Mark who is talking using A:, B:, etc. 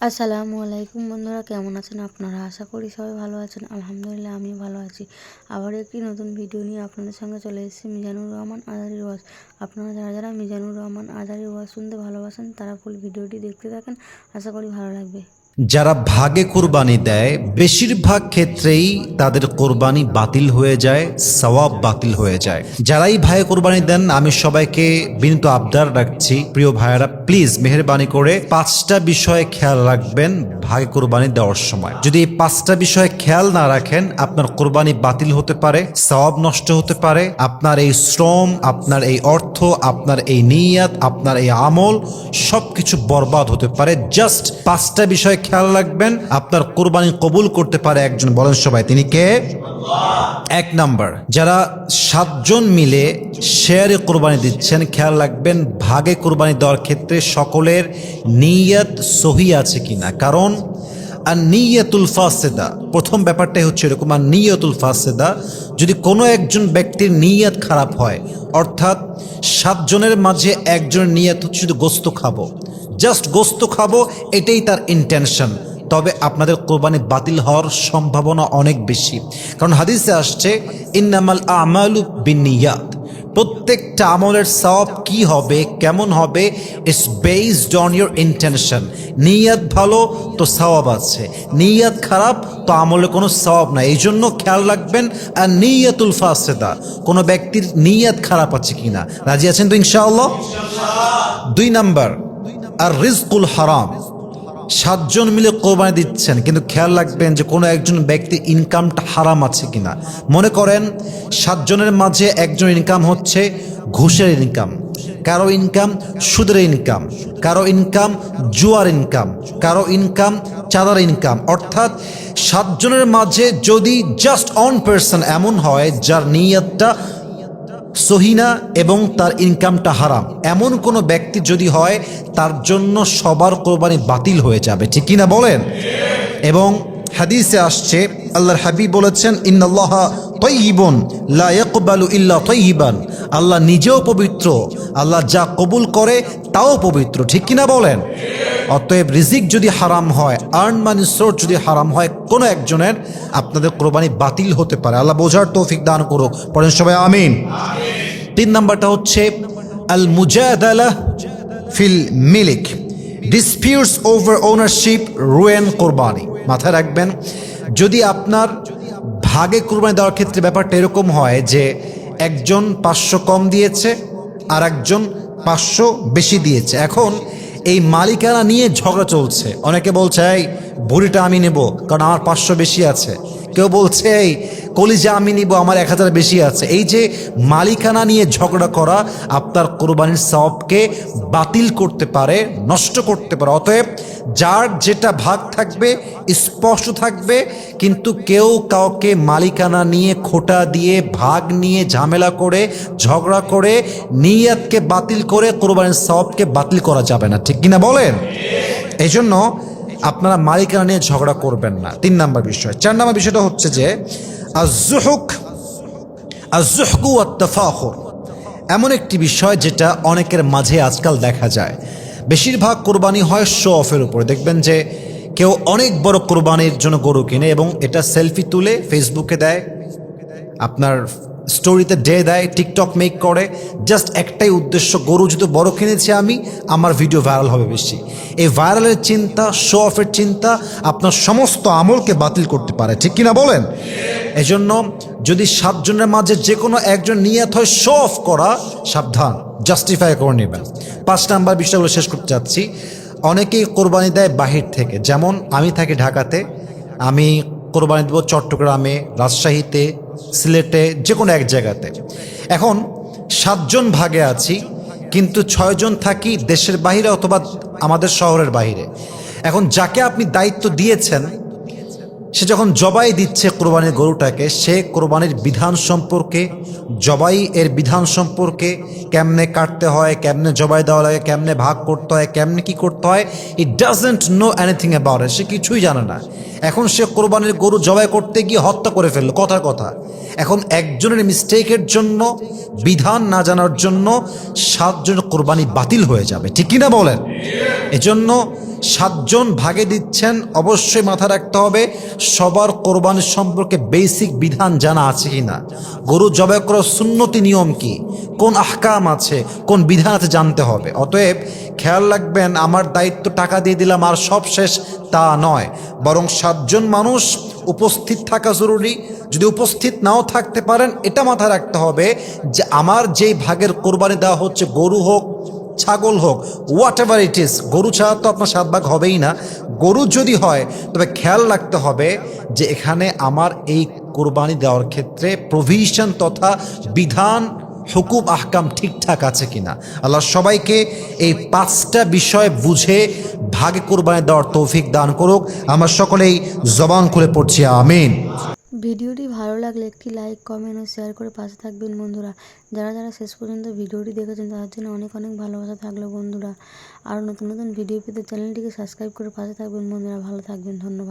A: আসসালামু আলাইকুম বন্ধুরা, কেমন আছেন আপনারা? আশা করি সবাই ভালো আছেন। আলহামদুলিল্লাহ আমি ভালো আছি। আবার একটি নতুন ভিডিও নিয়ে আপনাদের সঙ্গে চলে এসেছি মিজানুর রহমান আজারির ওয়াজ। আপনারা যারা যারা মিজানুর রহমান আজারির ওয়াজ শুনতে ভালোবাসেন তারা ফুল ভিডিওটি দেখতে থাকেন, আশা করি ভালো লাগবে।
B: যারা ভাগে কোরবানি দেয় বেশিরভাগ ক্ষেত্রেই তাদের কোরবানি বাতিল হয়ে যায়, সওয়াব বাতিল হয়ে যায়। যারাই ভাগে কোরবানি দেন আমি সবাইকে বিনীত আবদার রাখছি, প্রিয় ভাইয়েরা প্লিজ মেহেরবানি করে 5টা বিষয়ে খেয়াল রাখবেন ভাগে কোরবানি দেওয়ার সময়। যদি এই 5টা বিষয়ে খেয়াল না রাখেন আপনার কোরবানি বাতিল হতে পারে, সওয়াব নষ্ট হতে পারে, আপনার এই শ্রম, আপনার এই অর্থ, আপনার এই নিয়াত, আপনার এই আমল সবকিছু বরবাদ হতে পারে। জাস্ট 5টা বিষয় খেয়াল রাখবেন, আপনার কোরবানি কবুল করতে পারে একজন। বলেন সবাই, তিনি কে? আল্লাহ। 1 নাম্বার, যারা 7 জন মিলে শেয়ারে কোরবানি দিচ্ছেন, খেয়াল রাখবেন ভাগে কোরবানি দেওয়ার ক্ষেত্রে সকলের নিয়ত সহি আছে কিনা। কারণ আর নিয়তুল ফাসেদা, প্রথম ব্যাপারটাই হচ্ছে এরকম। আর নিয়তুল ফাসেদা, যদি কোনো একজন ব্যক্তির নিয়ত খারাপ হয়, অর্থাৎ 7 জনের মাঝে একজনের নিয়ত হচ্ছে শুধু গোস্ত খাবো, জাস্ট গোস্ত খাবো, এটাই তার ইন্টেনশন, তবে আপনাদের কোরবানি বাতিল হওয়ার সম্ভাবনা অনেক বেশি। কারণ হাদিসে আসছে ইন্নামাল আমালু বিন্নিয়াত, প্রত্যেকটা আমলের সওয়াব কি হবে, কেমন হবে, it's based on your intention. নিয়ত ভালো তো সওয়াব আছে, নিয়ত খারাপ তো আমলে কোনো সওয়াব নাই। এই জন্য খেয়াল রাখবেন আর নিয়তুল ফাসেদা, কোনো ব্যক্তির নিয়ত খারাপ আছে কিনা। রাজি আছেন তো ইনশাআল্লাহ? 2 নাম্বার, আর রিজকুল হারাম। 7 জন মিলে কোরবানি দিচ্ছেন, কিন্তু খেয়াল রাখবেন যে কোনো একজন ব্যক্তির ইনকামটা হারাম আছে কিনা। মনে করেন 7 জনের মাঝে একজন ইনকাম হচ্ছে ঘুষের ইনকাম, কারো ইনকাম সুদের ইনকাম, কারো ইনকাম জুয়ার ইনকাম, কারো ইনকাম চাঁদার ইনকাম। অর্থাৎ 7 জনের মাঝে যদি জাস্ট অন পার্সন এমন হয় যার নিয়তটা সহিনা এবং তার ইনকামটা হারাম, এমন কোনো ব্যক্তি যদি হয়, তার জন্য সবার কোরবানি বাতিল হয়ে যাবে। ঠিক কিনা বলেন? এবং হাদিসে আসছে আল্লাহর হাবিব বলেছেন ইন্নাল্লাহা তাইয়িবুন লা ইয়াকবালু ইল্লা তাইয়িবান, আল্লাহ নিজেও পবিত্র, আল্লাহ যা কবুল করে তাও পবিত্র। ঠিক কিনা বলেন? অতএব রিজিক যদি হারাম হয়, আর্ন মানি সোর্স যদি হারাম হয় কোনো একজনের, আপনাদের কোরবানি বাতিল হতে পারে। আল্লাহ বোঝার তৌফিক দান করুক। পড়েন সবাই আমিন। 3 নাম্বারটা হচ্ছে আল মুজাদালা ফিল মিলিক, ডিসপিউটস ওভার ওনারশিপ রুয়েন কোরবানি। মাথায় রাখবেন, যদি আপনার ভাগে কোরবানি দেওয়ার ক্ষেত্রে ব্যাপারটা এরকম হয় যে একজন 500 কম দিয়েছে আর একজন 500 বেশি দিয়েছে, এখন এই মালিকানা নিয়ে ঝগড়া চলছে। অনেকে বলছে এই ভুড়িটা আমি নেব কারণ আমার 500 বেশি আছে, কেউ বলছে এই কলিজা আমি নিব আমার 1000 বেশি আছে। এই যে মালিকানা নিয়ে ঝগড়া করা আপনার কোরবানির সওয়াবকে বাতিল করতে পারে, নষ্ট করতে পারে। অতএব যার যেটা ভাগ থাকবে স্পষ্ট থাকবে, কিন্তু কেউ কাউকে মালিকানা নিয়ে খোটা দিয়ে ভাগ নিয়ে ঝামেলা করে ঝগড়া করে নিয়তকে বাতিল করে কোরবানির সওয়াবকে বাতিল করা যাবে না। ঠিক কিনা বলেন? এই জন্য আপনারা মালিকানা নিয়ে ঝগড়া করবেন না। 3 নাম্বার বিষয়। 4 নাম্বার বিষয়টা হচ্ছে যে আয-যুহকু ওয়াত-তাফাখুর, এমন একটি বিষয় যেটা অনেকের মাঝে আজকাল দেখা যায়। বেশিরভাগ কোরবানি হয় শো অফের উপরে। দেখবেন যে কেউ অনেক বড় কোরবানির জন্য গরু কিনে এবং এটা সেলফি তুলে ফেসবুকে দেয়, আপনার স্টোরিতে দেয়, টিকটক মেক করে। জাস্ট একটাই উদ্দেশ্য, গরু যেহেতু বড় কিনেছি আমি, আমার ভিডিও ভাইরাল হবে বেশি। এই ভাইরালের চিন্তা, শো অফের চিন্তা আপনার সমস্ত আমলকে বাতিল করতে পারে। ঠিক কিনা বলেন? এজন্য যদি 7 জনের মাঝে যে কোনো একজন নিয়ত হয় শো অফ করা, সাবধান, জাস্টিফাই করে নেবেন। 5 নাম্বার বিষয়গুলো শেষ করতে চাচ্ছি। অনেকেই কোরবানি দেয় বাহির থেকে, যেমন আমি থাকি ঢাকাতে, আমি কোরবানি দেবো চট্টগ্রামে, রাজশাহীতে, সিলেটে, যে কোনো এক জায়গাতে। এখন 7 জন ভাগে আছি, কিন্তু 6 জন থাকি দেশের বাইরে অথবা আমাদের শহরের বাইরে। এখন যাকে আপনি দায়িত্ব দিয়েছেন সে যখন জবাই দিচ্ছে কোরবানির গরুটাকে, সে কোরবানির বিধান সম্পর্কে, জবাই এর বিধান সম্পর্কে, কেমনে কাটতে হয়, কেমনে জবাই দেওয়া লাগে, কেমনে ভাগ করতে হয়, কেমনে কি করতে হয়, he doesn't know anything about it, সে কিছুই জানে না। এখন সে কোরবানির গরু জবাই করতে গিয়ে হত্যা করে ফেললো, কথার কথা। এখন একজনের মিস্টেকের জন্য, বিধান না জানার জন্য 7 জনের কোরবানি বাতিল হয়ে যাবে। ঠিক কিনা বলেন? এজন্য 7 জন ভাগে দিচ্ছেন, অবশ্যই মাথা রাখতে হবে সবার কোরবানি সম্পর্কে বেসিক বিধান জানা আছে কিনা, গরু জবাই করার সুন্নতি নিয়ম কি, কোন আহকাম আছে, কোন বিধান আছে জানতে হবে। অতএব খেয়াল রাখবেন, আমার দায়িত্ব টাকা দিয়ে দিলাম আর সব শেষ, তা নয়, বরং 7 জন মানুষ উপস্থিত থাকা জরুরি। যদি উপস্থিত নাও থাকতে পারেন, এটা মাথায় রাখতে হবে যে আমার যেই ভাগের কোরবানি দেওয়া হচ্ছে, গরু হোক ছাগল হোক, হোয়াট এভার ইট ইজ, গরু ছাড়া তো আপনার 7 ভাগ হবেই না। গরু যদি হয় তবে খেয়াল রাখতে হবে যে এখানে আমার এই কোরবানি দেওয়ার ক্ষেত্রে প্রভিশন তথা বিধান, হুকুম, আহকাম ঠিকঠাক আছে কিনা। আল্লাহ সবাইকে এই 5টা বিষয় বুঝে ভাগে কোরবানি দেওয়ার তৌফিক দান করুক। আমরা সকলেই জবান খুলে পড়ছি আমিন।
A: ভিডিওটি ভালো লাগলে একটি লাইক, কমেন্ট ও শেয়ার করে পাশে থাকবেন বন্ধুরা। যারা যারা শেষ পর্যন্ত ভিডিওটি দেখেছেন তাদের জন্য অনেক অনেক ভালোবাসা থাকলো বন্ধুরা। আরও নতুন নতুন ভিডিও পেতে চ্যানেলটিকে সাবস্ক্রাইব করে পাশে থাকবেন বন্ধুরা। ভালো থাকবেন, ধন্যবাদ।